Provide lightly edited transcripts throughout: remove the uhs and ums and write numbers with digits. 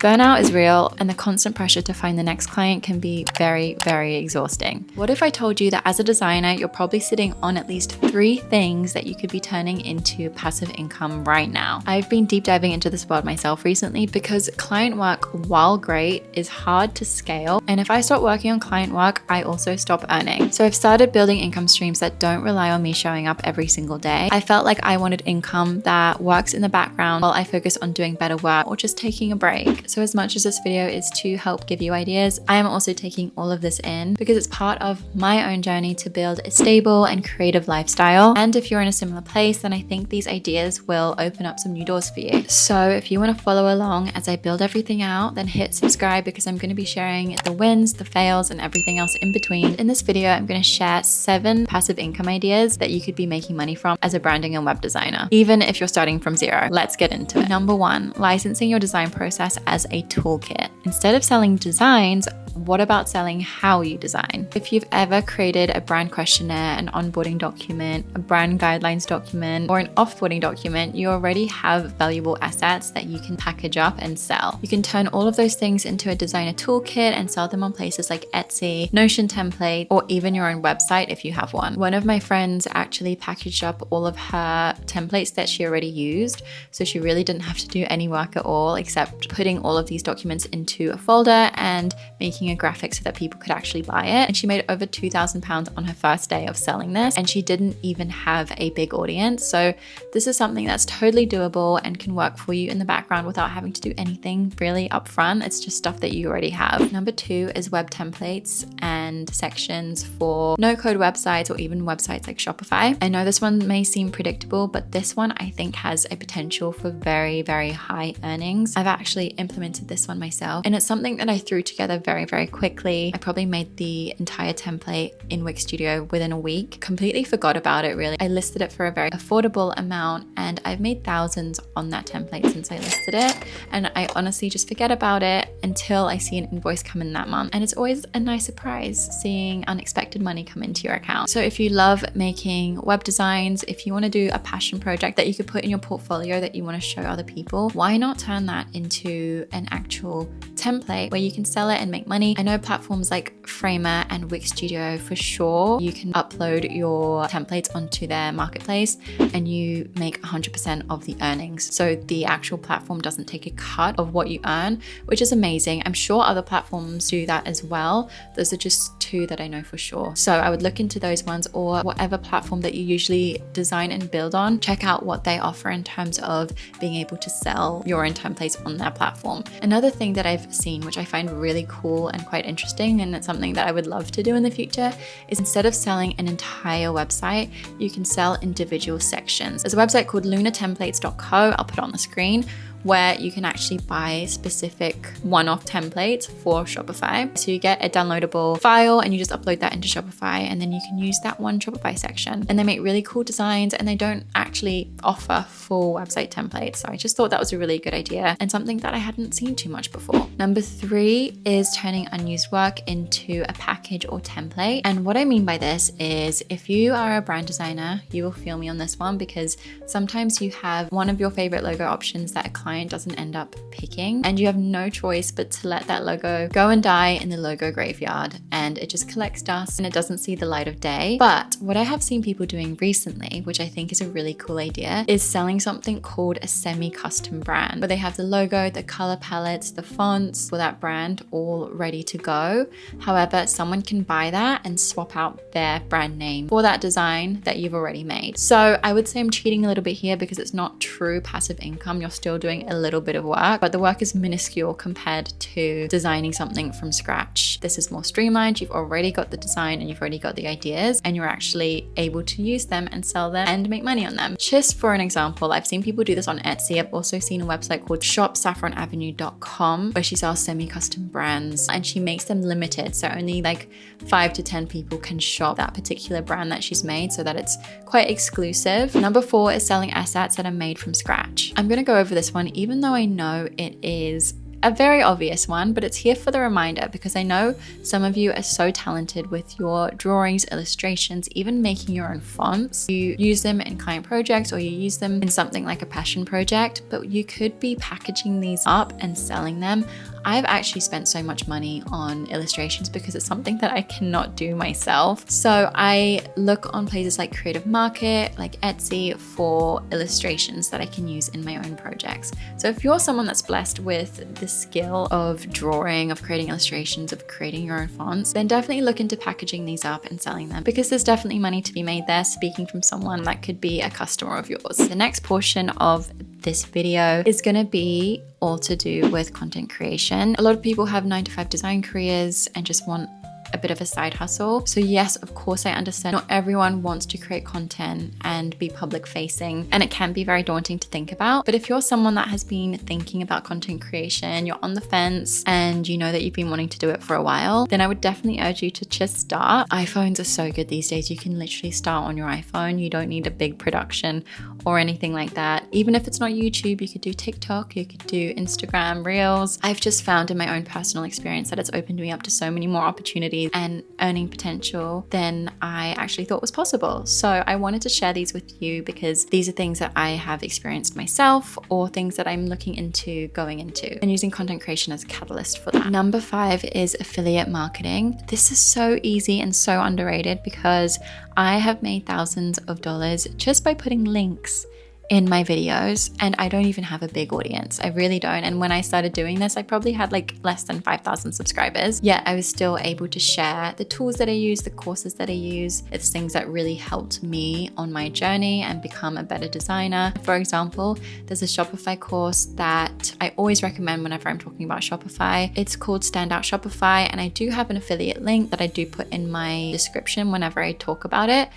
Burnout is real, and the constant pressure to find the next client can be very, very exhausting. What if I told you that as a designer, you're probably sitting on at least 3 things that you could be turning into passive income right now? I've been deep diving into this world myself recently because client work, while great, is hard to scale. And if I stop working on client work, I also stop earning. So I've started building income streams that don't rely on me showing up every single day. I felt like I wanted income that works in the background while I focus on doing better work or just taking a break. So as much as this video is to help give you ideas, I am also taking all of this in because it's part of my own journey to build a stable and creative lifestyle. And if you're in a similar place, then I think these ideas will open up some new doors for you. So if you want to follow along as I build everything out, then hit subscribe because I'm going to be sharing the wins, the fails, and everything else in between. In this video, I'm going to share 7 passive income ideas that you could be making money from as a branding and web designer, even if you're starting from zero. Let's get into it. Number 1, licensing your design process as a toolkit. Instead of selling designs, what about selling how you design? If you've ever created a brand questionnaire, an onboarding document, a brand guidelines document, or an offboarding document, you already have valuable assets that you can package up and sell. You can turn all of those things into a designer toolkit and sell them on places like Etsy, Notion template, or even your own website if you have one. One of my friends actually packaged up all of her templates that she already used, so she really didn't have to do any work at all except putting all of these documents into a folder and making a graphic so that people could actually buy it. And she made over £2,000 on her first day of selling this, and she didn't even have a big audience. So this is something that's totally doable and can work for you in the background without having to do anything really upfront. It's just stuff that you already have. Number 2 is web templates and sections for no-code websites or even websites like Shopify. I know this one may seem predictable, but this one I think has a potential for very, very high earnings. I've actually implemented this one myself, and it's something that I threw together very, very quickly. I probably made the entire template in Wix Studio within a week. Completely forgot about it really. I listed it for a very affordable amount and I've made thousands on that template since I listed it. And I honestly just forget about it until I see an invoice come in that month. And it's always a nice surprise seeing unexpected money come into your account. So if you love making web designs, if you want to do a passion project that you could put in your portfolio that you want to show other people, why not turn that into an actual template where you can sell it and make money? I know platforms like Framer and Wix Studio for sure, you can upload your templates onto their marketplace and you make 100% of the earnings. So the actual platform doesn't take a cut of what you earn, which is amazing. I'm sure other platforms do that as well. Those are just 2 that I know for sure. So I would look into those ones, or whatever platform that you usually design and build on, check out what they offer in terms of being able to sell your own templates on their platform. Another thing that I've seen, which I find really cool and quite interesting, and it's something that I would love to do in the future, is instead of selling an entire website, you can sell individual sections. There's a website called lunatemplates.co, I'll put it on the screen, where you can actually buy specific one-off templates for Shopify. So you get a downloadable file and you just upload that into Shopify, and then you can use that one Shopify section. And they make really cool designs and they don't actually offer full website templates. So I just thought that was a really good idea and something that I hadn't seen too much before. Number 3 is turning unused work into a package or template. And what I mean by this is, if you are a brand designer, you will feel me on this one, because sometimes you have one of your favorite logo options that a client doesn't end up picking, and you have no choice but to let that logo go and die in the logo graveyard, and it just collects dust and it doesn't see the light of day. But what I have seen people doing recently, which I think is a really cool idea, is selling something called a semi-custom brand, where they have the logo, the color palettes, the fonts for that brand all ready to go. However, someone can buy that and swap out their brand name for that design that you've already made. So I would say I'm cheating a little bit here because it's not true passive income. You're still doing a little bit of work, but the work is minuscule compared to designing something from scratch. This is more streamlined. You've already got the design and you've already got the ideas, and you're actually able to use them and sell them and make money on them. Just for an example, I've seen people do this on Etsy. I've also seen a website called shopsaffronavenue.com where she sells semi-custom brands, and she makes them limited. So only like 5 to 10 people can shop that particular brand that she's made, so that it's quite exclusive. Number 4 is selling assets that are made from scratch. I'm going to go over this one, even though I know it is a very obvious one, but it's here for the reminder because I know some of you are so talented with your drawings, illustrations, even making your own fonts. You use them in client projects or you use them in something like a passion project, but you could be packaging these up and selling them. I've actually spent so much money on illustrations because it's something that I cannot do myself. So I look on places like Creative Market, like Etsy, for illustrations that I can use in my own projects. So if you're someone that's blessed with the skill of drawing, of creating illustrations, of creating your own fonts, then definitely look into packaging these up and selling them because there's definitely money to be made there, speaking from someone that could be a customer of yours. The next portion of this video is going to be all to do with content creation. A lot of people have 9-to-5 design careers and just want a bit of a side hustle. So yes, of course, I understand not everyone wants to create content and be public facing, and it can be very daunting to think about. But if you're someone that has been thinking about content creation, you're on the fence and you know that you've been wanting to do it for a while, then I would definitely urge you to just start. iPhones are so good these days. You can literally start on your iPhone. You don't need a big production or anything like that. Even if it's not YouTube, you could do TikTok, you could do Instagram Reels. I've just found in my own personal experience that it's opened me up to so many more opportunities and earning potential than I actually thought was possible. So I wanted to share these with you because these are things that I have experienced myself or things that I'm looking into going into and using content creation as a catalyst for that. Number 5 is affiliate marketing. This is so easy and so underrated because I have made thousands of dollars just by putting links in my videos, and I don't even have a big audience. I really don't. And when I started doing this, I probably had like less than 5,000 subscribers, yet I was still able to share the tools that I use, the courses that I use. It's things that really helped me on my journey and become a better designer. For example, there's a Shopify course that I always recommend whenever I'm talking about Shopify. It's called Standout Shopify, and I do have an affiliate link that I do put in my description whenever I talk about it.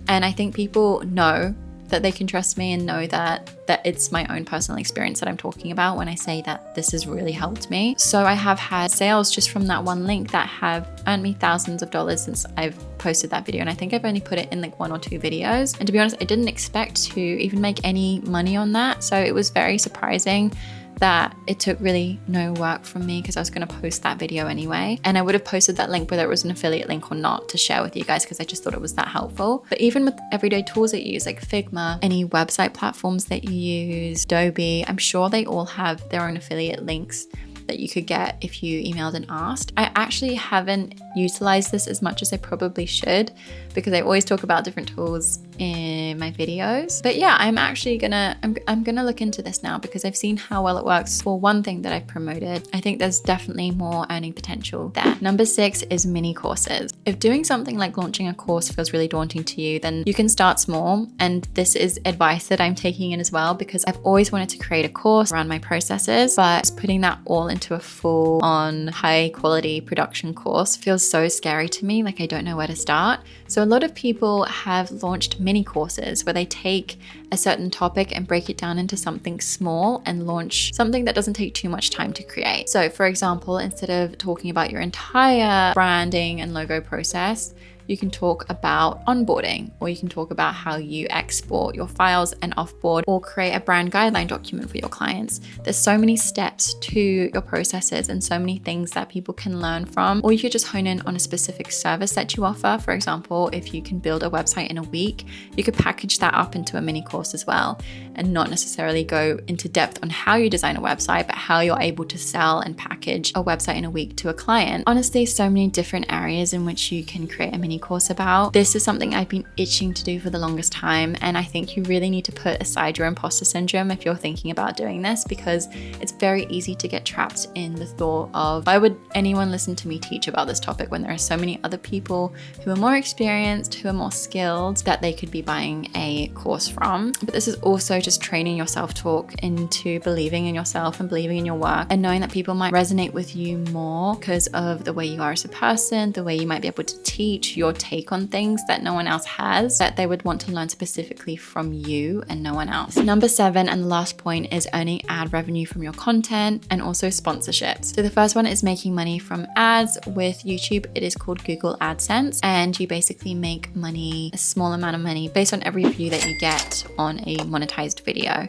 And I think people know that they can trust me and know that it's my own personal experience that I'm talking about when I say that this has really helped me. So I have had sales just from that one link that have earned me thousands of dollars since I've posted that video. And I think I've only put it in like 1 or 2 videos. And to be honest, I didn't expect to even make any money on that. So it was very surprising that it took really no work from me because I was going to post that video anyway. And I would have posted that link whether it was an affiliate link or not to share with you guys because I just thought it was that helpful. But even with everyday tools that you use like Figma, any website platforms that you use, Adobe, I'm sure they all have their own affiliate links that you could get if you emailed and asked. I actually haven't utilized this as much as I probably should because I always talk about different tools in my videos. But yeah, I'm actually I'm gonna look into this now because I've seen how well it works for one thing that I've promoted. I think there's definitely more earning potential there. Number 6 is mini courses. If doing something like launching a course feels really daunting to you, then you can start small. And this is advice that I'm taking in as well because I've always wanted to create a course around my processes, but putting that all into a full on high quality production course feels so scary to me. Like I don't know where to start. So a lot of people have launched mini courses where they take a certain topic and break it down into something small and launch something that doesn't take too much time to create. So for example, instead of talking about your entire branding and logo process, you can talk about onboarding, or you can talk about how you export your files and offboard, or create a brand guideline document for your clients. There's so many steps to your processes and so many things that people can learn from, or you could just hone in on a specific service that you offer. For example, if you can build a website in a week, you could package that up into a mini course as well, and not necessarily go into depth on how you design a website, but how you're able to sell and package a website in a week to a client. Honestly, so many different areas in which you can create a mini course about. This is something I've been itching to do for the longest time, and I think you really need to put aside your imposter syndrome if you're thinking about doing this, because it's very easy to get trapped in the thought of, why would anyone listen to me teach about this topic when there are so many other people who are more experienced, who are more skilled, that they could be buying a course from. But this is also just training your self-talk into believing in yourself and believing in your work, and knowing that people might resonate with you more because of the way you are as a person, the way you might be able to teach, your take on things that no one else has, that they would want to learn specifically from you and no one else. Number 7, and the last point, is earning ad revenue from your content and also sponsorships. So the first one is making money from ads. With YouTube, it is called Google AdSense, and you basically make money, a small amount of money, based on every view that you get on a monetized video.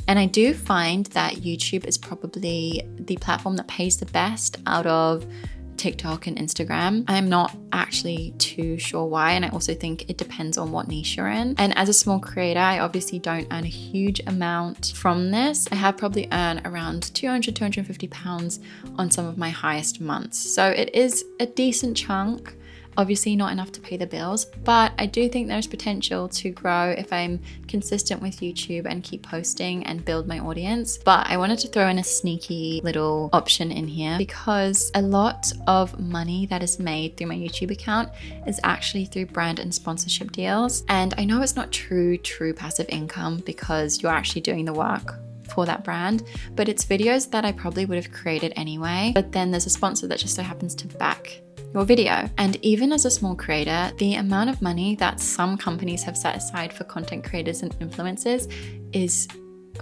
And I do find that YouTube is probably the platform that pays the best out of TikTok and Instagram. I'm not actually too sure why, and I also think it depends on what niche you're in. And as a small creator, I obviously don't earn a huge amount from this. I have probably earned around 200, 250 pounds on some of my highest months. So it is a decent chunk. Obviously not enough to pay the bills, but I do think there's potential to grow if I'm consistent with YouTube and keep posting and build my audience. But I wanted to throw in a sneaky little option in here because a lot of money that is made through my YouTube account is actually through brand and sponsorship deals. And I know it's not true passive income because you're actually doing the work for that brand, but it's videos that I probably would have created anyway. But then there's a sponsor that just so happens to back your video. And even as a small creator, the amount of money that some companies have set aside for content creators and influencers is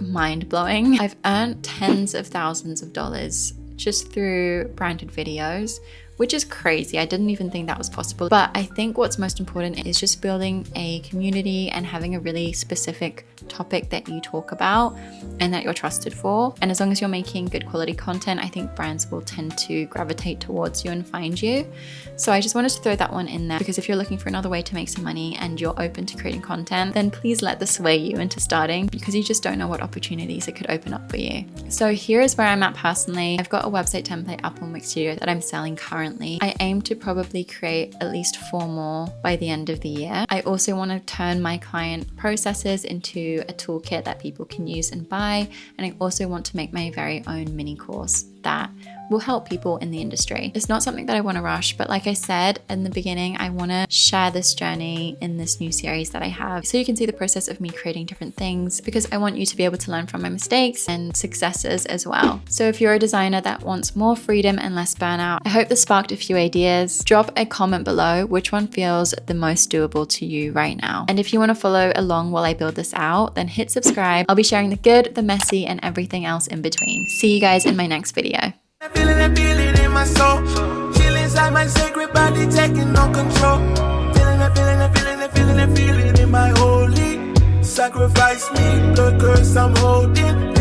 mind-blowing. I've earned tens of thousands of dollars just through branded videos, which is crazy. I didn't even think that was possible. But I think what's most important is just building a community and having a really specific topic that you talk about and that you're trusted for. And as long as you're making good quality content, I think brands will tend to gravitate towards you and find you. So I just wanted to throw that one in there because if you're looking for another way to make some money and you're open to creating content, then please let this sway you into starting because you just don't know what opportunities it could open up for you. So here is where I'm at personally. I've got a website template up on Wix Studio that I'm selling currently. I aim to probably create at least 4 more by the end of the year. I also want to turn my client processes into a toolkit that people can use and buy. And I also want to make my very own mini course that will help people in the industry. It's not something that I want to rush, but like I said in the beginning, I want to share this journey in this new series that I have so you can see the process of me creating different things because I want you to be able to learn from my mistakes and successes as well. So if you're a designer that wants more freedom and less burnout, I hope this sparked a few ideas. Drop a comment below which one feels the most doable to you right now. And if you want to follow along while I build this out, then hit subscribe. I'll be sharing the good, the messy, and everything else in between. See you guys in my next video. I feel it in my soul. Feel inside my sacred body, taking no control. Feel it in my holy. Sacrifice me, the curse I'm holding.